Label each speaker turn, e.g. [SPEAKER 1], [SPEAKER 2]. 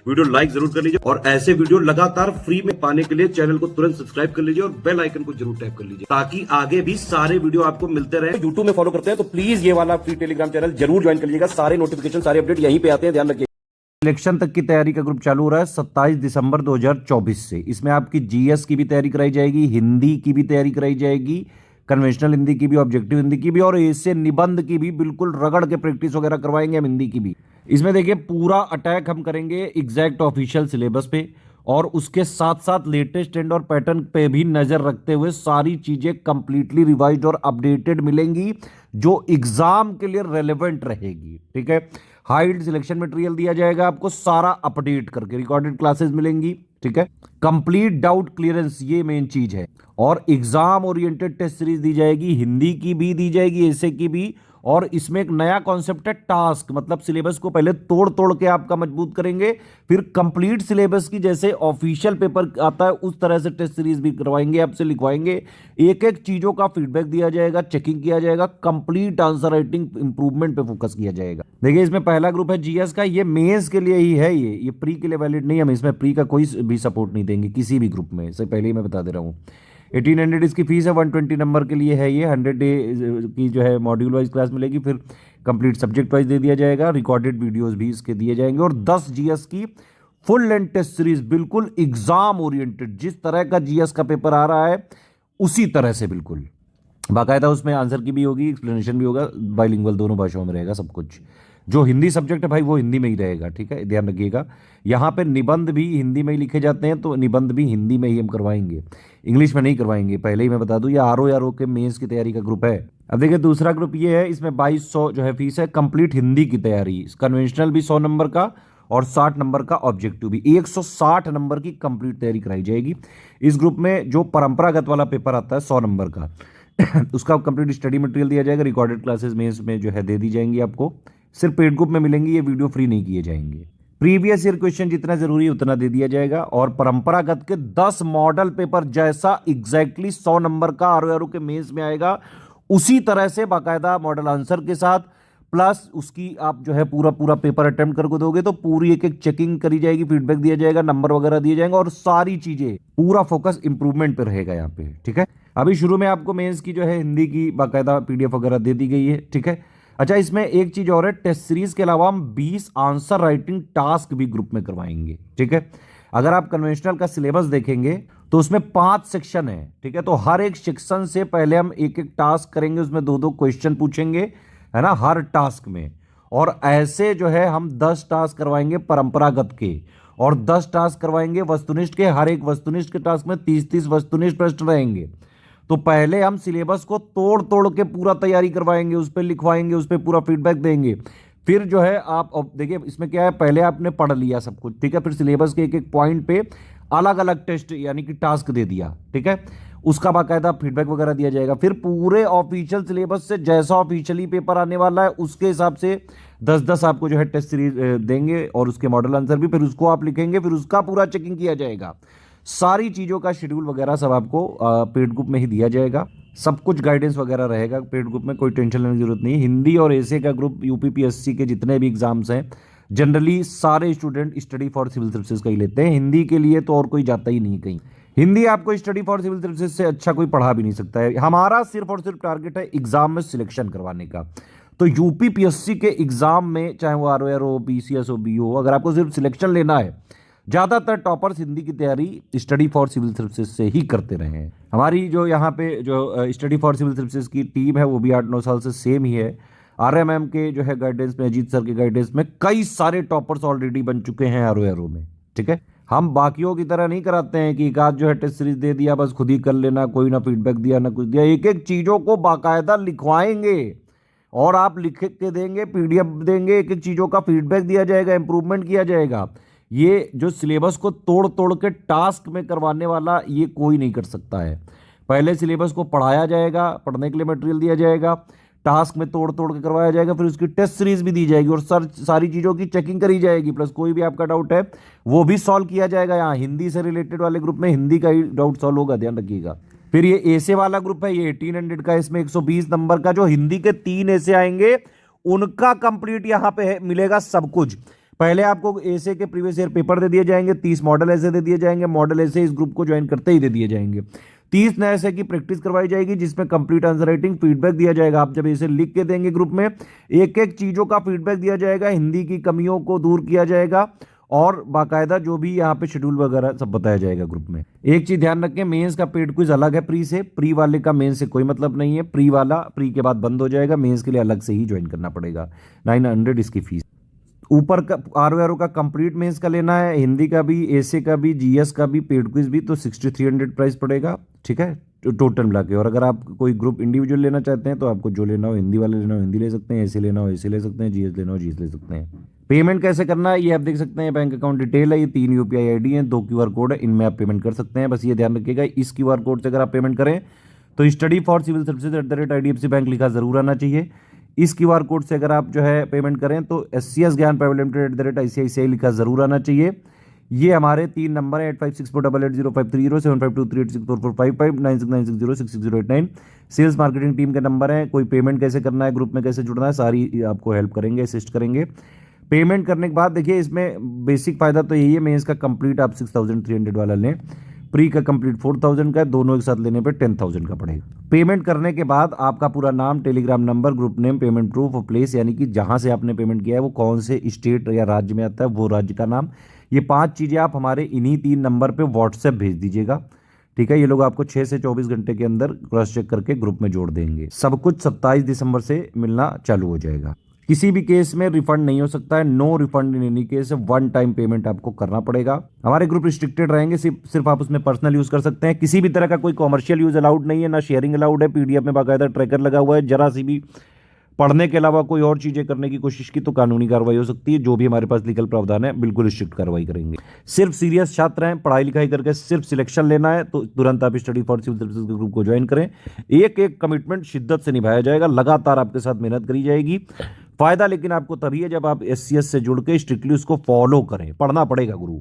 [SPEAKER 1] Video like जरूर कर लीजिए और ऐसे वीडियो लगातार फ्री में पाने के लिए चैनल को तुरंत सब्सक्राइब कर लीजिए और बेल आइकन को जरूर टैप कर लीजिए ताकि आगे भी सारे वीडियो आपको मिलते रहे। यूट्यूब में फॉलो करते हैं तो प्लीज ये वाला फ्री टेलीग्राम चैनल जरूर ज्वाइन कर लीजिएगा। सारे नोटिफिकेशन सारे अपडेट यहीं पे आते हैं, ध्यान रखिए। इलेक्शन तक की तैयारी का ग्रुप चालू हो रहा है 27 दिसंबर 2024 से। इसमें आपकी जीएस की भी तैयारी कराई जाएगी, हिंदी की भी तैयारी कराई जाएगी, कन्वेंशनल हिंदी की भी, ऑब्जेक्टिव हिंदी की भी और ऐसे निबंध की भी बिल्कुल रगड़ के प्रैक्टिस वगैरह करवाएंगे हम हिंदी की भी। इसमें देखिए पूरा अटैक हम करेंगे एग्जैक्ट ऑफिशियल सिलेबस पे और उसके साथ साथ लेटेस्ट ट्रेंड और पैटर्न पे भी नजर रखते हुए सारी चीजें कंप्लीटली रिवाइज्ड और अपडेटेड मिलेंगी जो एग्जाम के लिए रेलेवेंट रहेगी। ठीक है, हाइड सिलेक्शन मटेरियल दिया जाएगा आपको सारा अपडेट करके, रिकॉर्डेड क्लासेस मिलेंगी। ठीक है, कंप्लीट डाउट क्लियरेंस ये मेन चीज है और एग्जाम ओरिएंटेड टेस्ट सीरीज दी जाएगी, हिंदी की भी दी जाएगी, ऐसे की भी। और इसमें एक नया कॉन्सेप्ट है टास्क, मतलब सिलेबस को पहले तोड़ तोड़ के आपका मजबूत करेंगे, फिर कंप्लीट सिलेबस की जैसे ऑफिशियल पेपर आता है उस तरह से टेस्ट सीरीज भी करवाएंगे, आपसे लिखवाएंगे। एक एक चीजों का फीडबैक दिया जाएगा, चेकिंग किया जाएगा, कंप्लीट आंसर राइटिंग इंप्रूवमेंट पे फोकस किया जाएगा। देखिए इसमें पहला ग्रुप है जीएस का, ये मेंस के लिए ही है, ये प्री के लिए वैलिड नहीं, हम इसमें प्री का कोई भी सपोर्ट नहीं देंगे किसी भी ग्रुप में, इससे पहले ही मैं बता दे रहा हूँ। 1800 इसकी फीस है, 120 नंबर के लिए है ये, 100 डे की जो है मॉड्यूल वाइज क्लास मिलेगी, फिर कंप्लीट सब्जेक्ट वाइज दे दिया जाएगा, रिकॉर्डेड वीडियोस भी इसके दिए जाएंगे और 10 जीएस की फुल लेंथ टेस्ट सीरीज बिल्कुल एग्जाम ओरिएंटेड, जिस तरह का जीएस का पेपर आ रहा है उसी तरह से बिल्कुल बाकायदा उसमें आंसर की भी होगी, एक्सप्लेनेशन भी होगा, बाइलिंगुअल दोनों भाषाओं में रहेगा सब कुछ। जो हिंदी सब्जेक्ट है भाई वो हिंदी में ही रहेगा। ठीक है, ध्यान रखिएगा। यहाँ पे निबंध भी हिंदी में ही लिखे जाते हैं तो निबंध भी हिंदी में ही हम करवाएंगे, इंग्लिश में नहीं करवाएंगे, पहले ही मैं बता दूं। ये आरओ के मेंस की तैयारी का ग्रुप है। अब देखिए दूसरा ग्रुप ये है, इसमें 2200 जो है फीस है, कंप्लीट हिंदी की तैयारी, कन्वेंशनल भी 100 नंबर का और 60 नंबर का ऑब्जेक्टिव भी, 160 नंबर की कंप्लीट तैयारी कराई जाएगी। इस ग्रुप में जो परंपरागत वाला पेपर आता है 100 नंबर का उसका कंप्लीट स्टडी मटेरियल दिया जाएगा, रिकॉर्डेड क्लासेस में इसमें जो है दे दी जाएंगी आपको, सिर्फ पेड ग्रुप में मिलेंगी, ये वीडियो फ्री नहीं किए जाएंगे। प्रीवियस ईयर क्वेश्चन जितना जरूरी है उतना दे दिया जाएगा और परंपरागत के 10 मॉडल पेपर जैसा एग्जैक्टली 100 नंबर का आरओ के मेंस में आएगा उसी तरह से बाकायदा मॉडल आंसर के साथ, प्लस उसकी आप जो है पूरा पूरा पेपर अटेम्प्ट करके दोगे तो पूरी एक एक चेकिंग करी जाएगी, फीडबैक दिया जाएगा, नंबर वगैरह दिए जाएंगे और सारी चीजें पूरा फोकस इंप्रूवमेंट पे रहेगा यहाँ पे। ठीक है, अभी शुरू में आपको मेंस की जो है हिंदी की बाकायदा पीडीएफ वगैरह दे दी गई है। ठीक है, अच्छा इसमें एक चीज और है, टेस्ट सीरीज के अलावा हम 20 आंसर राइटिंग टास्क भी ग्रुप में करवाएंगे। ठीक है, अगर आप कन्वेंशनल का सिलेबस देखेंगे तो उसमें 5 सेक्शन है। ठीक है, तो हर एक सेक्शन से पहले हम एक एक टास्क करेंगे, उसमें 2-2 क्वेश्चन पूछेंगे, है ना, हर टास्क में। और ऐसे जो है हम 10 टास्क करवाएंगे परंपरागत के और 10 टास्क करवाएंगे वस्तुनिष्ठ के। हर एक वस्तुनिष्ठ के टास्क में 30-30 वस्तुनिष्ठ प्रश्न रहेंगे। तो पहले हम सिलेबस को तोड़ तोड़ के पूरा तैयारी करवाएंगे, उस पर लिखवाएंगे, उस पर पूरा फीडबैक देंगे। फिर जो है आप देखिए इसमें क्या है, पहले आपने पढ़ लिया सब कुछ, ठीक है, फिर सिलेबस के एक एक पॉइंट पे अलग अलग टेस्ट यानी कि टास्क दे दिया। ठीक है, उसका बाकायदा फीडबैक वगैरह दिया जाएगा। फिर पूरे ऑफिशियल सिलेबस से जैसा ऑफिशियली पेपर आने वाला है उसके हिसाब से 10-10 आपको जो है टेस्ट सीरीज देंगे और उसके मॉडल आंसर भी, फिर उसको आप लिखेंगे, फिर उसका पूरा चेकिंग किया जाएगा। सारी चीज़ों का शेड्यूल वगैरह सब आपको पेड ग्रुप में ही दिया जाएगा, सब कुछ गाइडेंस वगैरह रहेगा पेड ग्रुप में, कोई टेंशन लेने की जरूरत नहीं। हिंदी और ऐसे का ग्रुप यूपीपीएससी के जितने भी एग्जाम्स हैं जनरली सारे student study for civil services का ही लेते हैं, हिंदी के लिए तो और कोई जाता ही नहीं कहीं। हिंदी आपको स्टडी फॉर सिविल सर्विसेज से अच्छा कोई पढ़ा भी नहीं सकता है। हमारा सिर्फ और सिर्फ टारगेट है एग्जाम में सिलेक्शन करवाने का। तो यूपीपीएससी के एग्जाम में चाहे वो आरओआर हो, पीसीएस हो, बी हो, अगर आपको सिर्फ सिलेक्शन लेना है, ज्यादातर टॉपर्स हिंदी की तैयारी स्टडी फॉर सिविल सर्विसेज से ही करते रहे हैं। हमारी जो यहाँ पे जो स्टडी फॉर सिविल सर्विसेज की टीम है वो भी 8-9 साल से सेम ही है। आरएमएम के जो है गाइडेंस में, अजीत सर के गाइडेंस में कई सारे टॉपर्स ऑलरेडी बन चुके हैं आरओआर में। ठीक है, हम बाकियों की तरह नहीं कराते हैं कि एक आध जो है टेस्ट सीरीज दे दिया बस खुद ही कर लेना, कोई ना फीडबैक दिया ना कुछ दिया। एक एक चीजों को बाकायदा लिखवाएंगे और आप लिख के देंगे, पीडीएफ देंगे, एक एक चीजों का फीडबैक दिया जाएगा, इंप्रूवमेंट किया जाएगा। ये जो सिलेबस को तोड़ तोड़ के टास्क में करवाने वाला ये कोई नहीं कर सकता है। पहले सिलेबस को पढ़ाया जाएगा, पढ़ने के लिए मटेरियल दिया जाएगा, टास्क में तोड़ तोड़ के करवाया जाएगा, फिर उसकी टेस्ट सीरीज भी दी जाएगी और सारी चीज़ों की चेकिंग करी जाएगी, प्लस कोई भी आपका डाउट है वो भी सॉल्व किया जाएगा। यहाँ हिंदी से रिलेटेड वाले ग्रुप में हिंदी का ही डाउट सॉल्व होगा, ध्यान रखिएगा। फिर ये ऐसे वाला ग्रुप है, ये 1800 का, इसमें 120 नंबर का जो हिंदी के 3 ऐसे आएंगे उनका कंप्लीट यहाँ पे मिलेगा सब कुछ।
[SPEAKER 2] पहले आपको ऐसे के प्रीवियस ईयर पेपर दे दिए जाएंगे, 30 मॉडल ऐसे दे दिए जाएंगे, मॉडल ऐसे इस ग्रुप को ज्वाइन करते ही दे दिए जाएंगे। 30 नए ऐसे की प्रैक्टिस करवाई जाएगी जिसमें कंप्लीट आंसर राइटिंग फीडबैक दिया जाएगा। आप जब इसे लिख के देंगे ग्रुप में, एक एक चीजों का फीडबैक दिया जाएगा, हिंदी की कमियों को दूर किया जाएगा और बाकायदा जो भी यहाँ पे शेड्यूल वगैरह सब बताया जाएगा ग्रुप में। एक चीज ध्यान रखें, मेंस का पेड क्विज अलग है प्री से, प्री वाले का मेंस से कोई मतलब नहीं है। प्री वाला प्री के बाद बंद हो जाएगा, मेंस के लिए अलग से ही ज्वाइन करना पड़ेगा। 900 इसकी फीस। ऊपर का आर का कंप्लीट मेंस का लेना है, हिंदी का भी, एसे का भी, जीएस का भी, पेड क्विज भी, तो 6300 प्राइस पड़ेगा। ठीक है, टोटल मिला के। और अगर आप कोई ग्रुप इंडिविजुअल लेना चाहते हैं तो आपको जो लेना हो, हिंदी वाले लेना हो हिंदी ले सकते हैं, एसे लेना हो एसे ले सकते हैं, जीएस लेना हो जीएस ले सकते हैं। पेमेंट कैसे करना है ये आप देख सकते हैं, बैंक अकाउंट डिटेल है, ये 3 यूपीआई आईडी है, 2 क्यूआर कोड है, इनमें आप पेमेंट कर सकते हैं। बस ये ध्यान रखिएगा, इस क्यूआर कोड से अगर आप पेमेंट करें तो study for civil services @IDFC bank लिखा जरूर आना चाहिए। इस क्यूआर कोड से अगर आप जो है पेमेंट करें तो SCS ज्ञान प्राइवेट लिमिटेड @ICICI लिखा जरूर आना चाहिए। ये हमारे 3 नंबर है 8564880530, 7523864455, 9696066089 सेल्स मार्केटिंग टीम के नंबर है। कोई पेमेंट कैसे करना है, ग्रुप में कैसे जुड़ना है, सारी आपको हेल्प करेंगे, असिस्ट करेंगे। पेमेंट करने के बाद देखिए इसमें बेसिक फायदा तो यही है, मेंस का कंप्लीट आप 6300 वाला लें, प्री का कंप्लीट 4000 का है, दोनों एक साथ लेने पे 10000 का पड़ेगा। पेमेंट करने के बाद आपका पूरा नाम, Telegram number, group name, payment proof और प्लेस, यानी कि जहां से आपने पेमेंट किया है वो कौन से स्टेट या राज्य में आता है वो राज्य का नाम, ये 5 चीजें आप हमारे इन्हीं 3 नंबर पे व्हाट्सएप भेज दीजिएगा। ठीक है, ये लोग आपको 6 से 24 घंटे के अंदर क्रॉस चेक करके ग्रुप में जोड़ देंगे। सब कुछ 27 दिसंबर से मिलना चालू हो जाएगा। किसी भी केस में रिफंड नहीं हो सकता है, no refund in any case, 1 time payment आपको करना पड़ेगा। हमारे ग्रुप रिस्ट्रिक्टेड रहेंगे, सिर्फ आप उसमें पर्सनल यूज कर सकते हैं, किसी भी तरह का कोई कॉमर्शियल यूज अलाउड नहीं है, ना शेयरिंग अलाउड है। पीडीएफ में बाकायदा ट्रैकर लगा हुआ है, जरा सी भी पढ़ने के अलावा कोई और चीजें करने की कोशिश की तो कानूनी कार्रवाई हो सकती है। जो भी हमारे पास लीगल प्रावधान है बिल्कुल स्ट्रिक्ट कार्रवाई करेंगे। सिर्फ सीरियस छात्र हैं, पढ़ाई लिखाई करके सिर्फ सिलेक्शन लेना है तो तुरंत आप स्टडी फॉर सिविल सर्विसेज के ग्रुप को ज्वाइन करें। एक एक कमिटमेंट शिद्दत से निभाया जाएगा, लगातार आपके साथ मेहनत करी जाएगी। फायदा लेकिन आपको तभी है जब आप SCS से जुड़ के स्ट्रिक्टली उसको फॉलो करें, पढ़ना पड़ेगा गुरु।